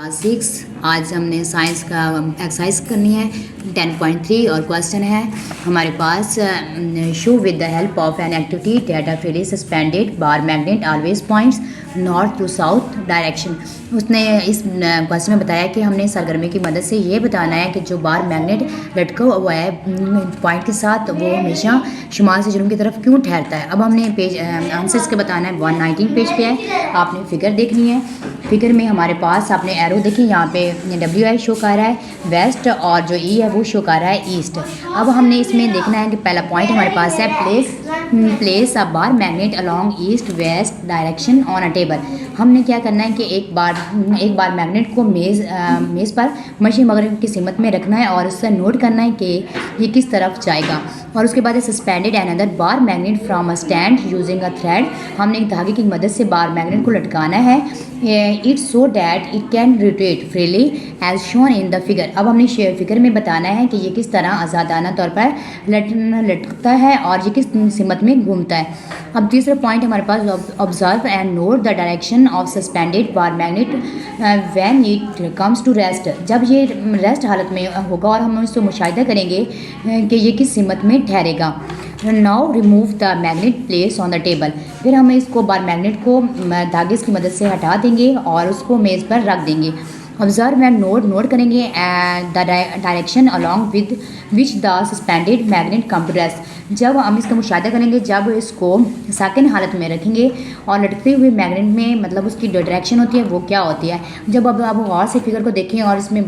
Class 6 आज हमने science का एक्सरसाइज करनी है 10.3 और क्वेश्चन है हमारे पास show with the help of an activity that a freely suspended bar magnet always points north to south direction. उसने इस क्वेश्चन में बताया कि हमने सरगर्मी की मदद से ये बताना है कि जो बार मैग्नेट लटका हुआ है पॉइंट के साथ वो हमेशा शुमाल से जनूब की तरफ क्यों ठहरता है। अब हमने पेज आंसर इसके बताना है 119 पेज पे है। आपने फिगर देखनी है। फिगर में हमारे पास आपने एरो देखी, यहाँ पे WI शो कर रहा है वेस्ट और जो E है वो शो कर रहा है ईस्ट। अब हमने इसमें देखना है कि पहला पॉइंट हमारे पास है place a bar magnet along east west direction on a table. हमने क्या करना है कि एक बार मैग्नेट को मेज़ पर मशीन मगरब की सिमत में रखना है और उससे नोट करना है कि ये किस तरफ जाएगा। और उसके बाद suspended another bar magnet from a stand using a thread. हमने एक धागे की मदद से बार मैग्नेट को लटकाना है it's so that it can rotate freely as shown in the figure. अब हमने फिगर में बताना है कि ये किस तरह आज़ादाना तौर पर लटकता है और ये किस सिमत में घूमता है। अब तीसरा पॉइंट हमारे पास observe and note the direction of suspended bar magnet when it comes to rest. जब ये रेस्ट हालत में होगा और हम इसको मुशाहिदा करेंगे कि ये किस सिमत में ठहरेगा। Now remove the magnet place on the table. फिर हम इसको बार मैग्नेट को धागे की मदद से हटा देंगे और उसको मेज़ पर रख देंगे। ऑब्जर्व एंड नोट करेंगे the direction along with which the suspended magnet come to rest. जब हम इसका मुशाहिदा करेंगे जब इसको साकिन हालत में रखेंगे और लटकते हुए मैग्नेट में मतलब उसकी जो डायरेक्शन होती है वो क्या होती है। जब अब आप गौर से फिगर को देखें और इसमें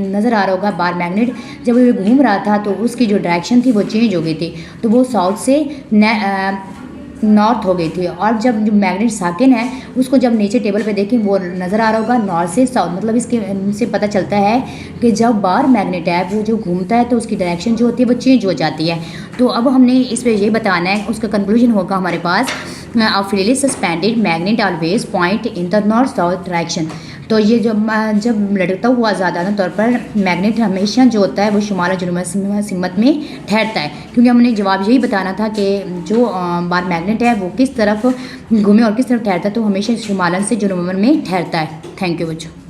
नज़र आ रहा होगा बार मैग्नेट जब ये घूम रहा था तो उसकी जो डायरेक्शन थी वो चेंज हो गई थी, तो वो साउथ से नॉर्थ हो गई थी। और जब जो मैग्नेट साकिन है उसको जब नीचे टेबल पे देखें वो नज़र आ रहा होगा नॉर्थ से साउथ। मतलब इससे पता चलता है कि जब बार मैग्नेट है वो जो घूमता है तो उसकी डायरेक्शन जो होती है वो चेंज हो जाती है। तो अब हमने इस पर ये बताना है, उसका कंक्लूजन होगा हमारे पास freely suspended magnet always point in the north south direction. तो ये जब लटकता हुआ ज़्यादा तौर पर मैग्नेट हमेशा जो होता है वो शुमाल और जनूब सिमत में ठहरता है, क्योंकि हमने जवाब यही बताना था कि जो बार मैग्नेट है वो किस तरफ घूमे और किस तरफ ठहरता है, तो हमेशा शुमालन से जनूब में ठहरता है। थैंक यू बच्चों।